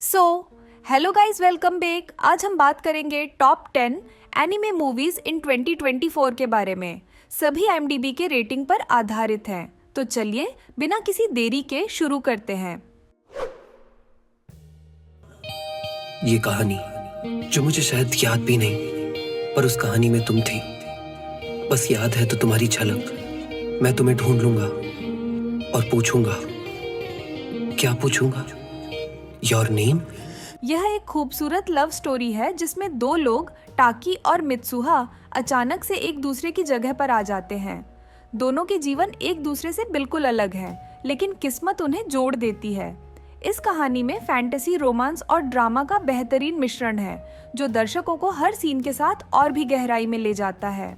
So hello guys, welcome back. आज हम बात करेंगे टॉप 10 एनिमे मूवीज इन 2024 के बारे में। सभी IMDb के रेटिंग पर आधारित हैं। तो चलिए बिना किसी देरी के शुरू करते हैं। ये कहानी जो मुझे शायद याद भी नहीं, पर उस कहानी में तुम थी। बस याद है तो तुम्हारी झलक। मैं तुम्हें ढूंढ लूंगा और पूछूंगा। क्या पूछूंगा? Your name? यह एक खूबसूरत लव स्टोरी है जिसमें दो लोग, टाकी और मित्सुहा, अचानक से एक दूसरे की जगह पर आ जाते हैं। दोनों के जीवन एक दूसरे से बिल्कुल अलग हैं, लेकिन किस्मत उन्हें जोड़ देती है। इस कहानी में फैंटेसी, रोमांस और ड्रामा का बेहतरीन मिश्रण है, जो दर्शकों को हर सीन के साथ और भी गहराई में ले जाता है।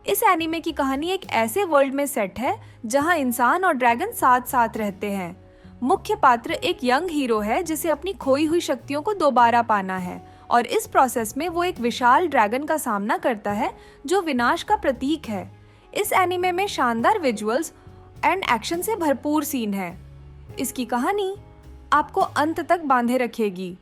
इस एनीमे की कहानी एक ऐसे वर्ल्ड में सेट है जहां इंसान और ड्रैगन साथ साथ रहते हैं। मुख्य पात्र एक यंग हीरो है जिसे अपनी खोई हुई शक्तियों को दोबारा पाना है, और इस प्रोसेस में वो एक विशाल ड्रैगन का सामना करता है जो विनाश का प्रतीक है। इस एनीमे में शानदार विजुअल्स एंड एक्शन से भरपूर सीन है। इसकी कहानी आपको अंत तक बांधे रखेगी।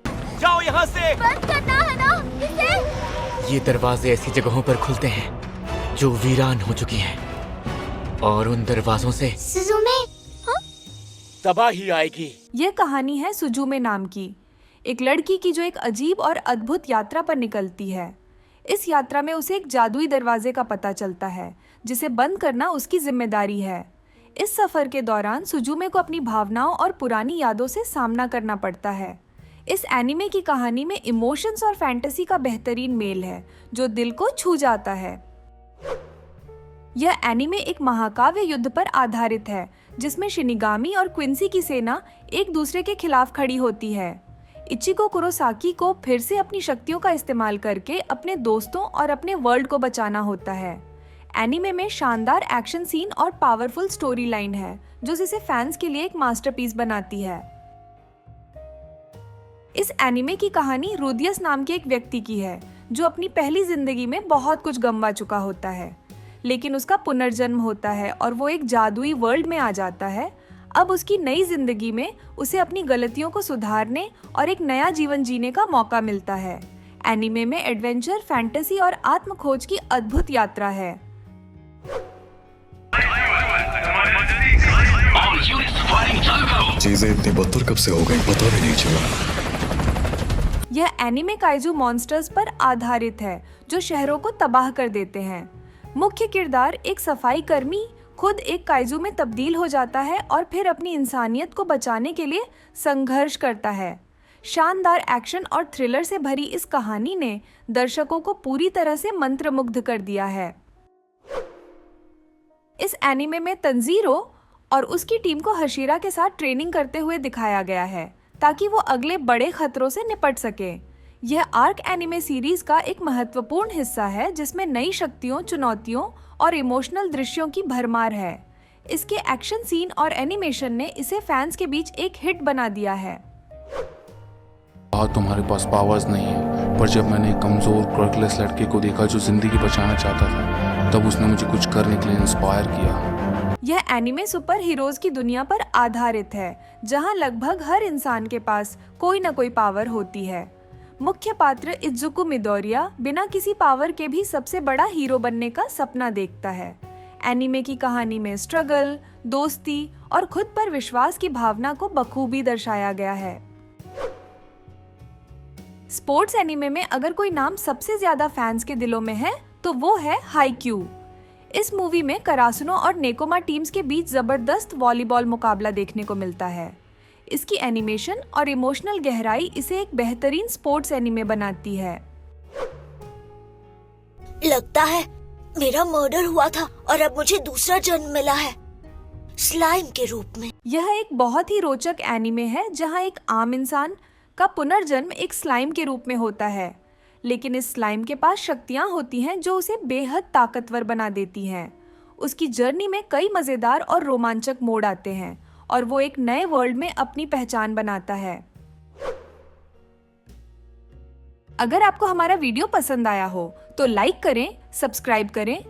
जाओ यहाँ से! बंद करना है ना इसे। ये दरवाजे ऐसी जगहों पर खुलते हैं जो वीरान हो चुकी हैं, और उन दरवाजों से सुजुमे, तबाही आएगी। यह कहानी है सुजुमे नाम की, एक लड़की की जो एक अजीब और अद्भुत यात्रा पर निकलती है। इस यात्रा में उसे एक जादुई दरवाजे का पता चलता है जिसे बंद करना उसकी जिम्मेदारी है। इस सफर के दौरान सुजुमे को अपनी भावनाओं और पुरानी यादों से सामना करना पड़ता है। इस एनीमे की कहानी में इमोशंस और फैंटेसी का बेहतरीन मेल है जो दिल को छू जाता है। यह एनीमे एक महाकाव्य युद्ध पर आधारित है जिसमें शिनिगामी और क्विंसी की सेना एक दूसरे के खिलाफ खड़ी होती है। इचिको कुरोसाकी को फिर से अपनी शक्तियों का इस्तेमाल करके अपने दोस्तों और अपने वर्ल्ड को बचाना होता है। एनीमे में शानदार एक्शन सीन और पावरफुल स्टोरी लाइन है जो इसे फैंस के लिए एक मास्टरपीस बनाती है। इस एनीमे की कहानी रुदियस नाम के एक व्यक्ति की है जो अपनी पहली जिंदगी में बहुत कुछ गंवा चुका होता है, लेकिन उसका पुनर्जन्म होता है और वो एक जादुई वर्ल्ड में आ जाता है। अब उसकी नई जिंदगी में उसे अपनी गलतियों को सुधारने और एक नया जीवन जीने का मौका मिलता है। एनीमे में एडवेंचर, फैंटेसी और आत्म खोज की अद्भुत यात्रा है। चीजें इतनी बदतर कब से हो गई पता भी नहीं चला। यह एनीमे काइजू मॉन्स्टर्स पर आधारित है जो शहरों को तबाह कर देते हैं। मुख्य किरदार एक सफाई कर्मी खुद एक काइजू में तब्दील हो जाता है और फिर अपनी इंसानियत को बचाने के लिए संघर्ष करता है। शानदार एक्शन और थ्रिलर से भरी इस कहानी ने दर्शकों को पूरी तरह से मंत्रमुग्ध कर दिया है। इस एनीमे में तंजीरो और उसकी टीम को हशीरा के साथ ट्रेनिंग करते हुए दिखाया गया है ताकि वो अगले बड़े खतरों से निपट सके। यह आर्क एनीमे सीरीज का एक महत्वपूर्ण हिस्सा है जिसमें नई शक्तियों, चुनौतियों और इमोशनल दृश्यों की भरमार है। इसके एक्शन सीन और एनिमेशन ने इसे फैंस के बीच एक हिट बना दिया है। तुम्हारे पास पावर्स नहीं है, पर जब मैंने एक कमजोर क्लर्कलेस लड़के को देखा जो जिंदगी बचाना चाहता था, तब उसने मुझे कुछ करने के लिए इंस्पायर किया। यह एनीमे सुपर हीरोज की दुनिया पर आधारित है जहां लगभग हर इंसान के पास कोई न कोई पावर होती है। मुख्य पात्र इजुको मिदोरिया बिना किसी पावर के भी सबसे बड़ा हीरो बनने का सपना देखता है। एनीमे की कहानी में स्ट्रगल, दोस्ती और खुद पर विश्वास की भावना को बखूबी दर्शाया गया है। स्पोर्ट्स एनीमे में अगर कोई नाम सबसे ज्यादा फैंस के दिलों में है तो वो है हाईक्यू। इस मूवी में करासुनो और नेकोमा टीम्स के बीच जबरदस्त वॉलीबॉल मुकाबला देखने को मिलता है। इसकी एनिमेशन और इमोशनल गहराई इसे एक बेहतरीन स्पोर्ट्स एनीमे बनाती है। लगता है मेरा मर्डर हुआ था और अब मुझे दूसरा जन्म मिला है, स्लाइम के रूप में। यह एक बहुत ही रोचक एनीमे है जहां एक आम इंसान का पुनर्जन्म एक स्लाइम के रूप में होता है, लेकिन इस स्लाइम के पास शक्तियां होती हैं जो उसे बेहद ताकतवर बना देती हैं। उसकी जर्नी में कई मजेदार और रोमांचक मोड़ आते हैं और वो एक नए वर्ल्ड में अपनी पहचान बनाता है। अगर आपको हमारा वीडियो पसंद आया हो तो लाइक करें, सब्सक्राइब करें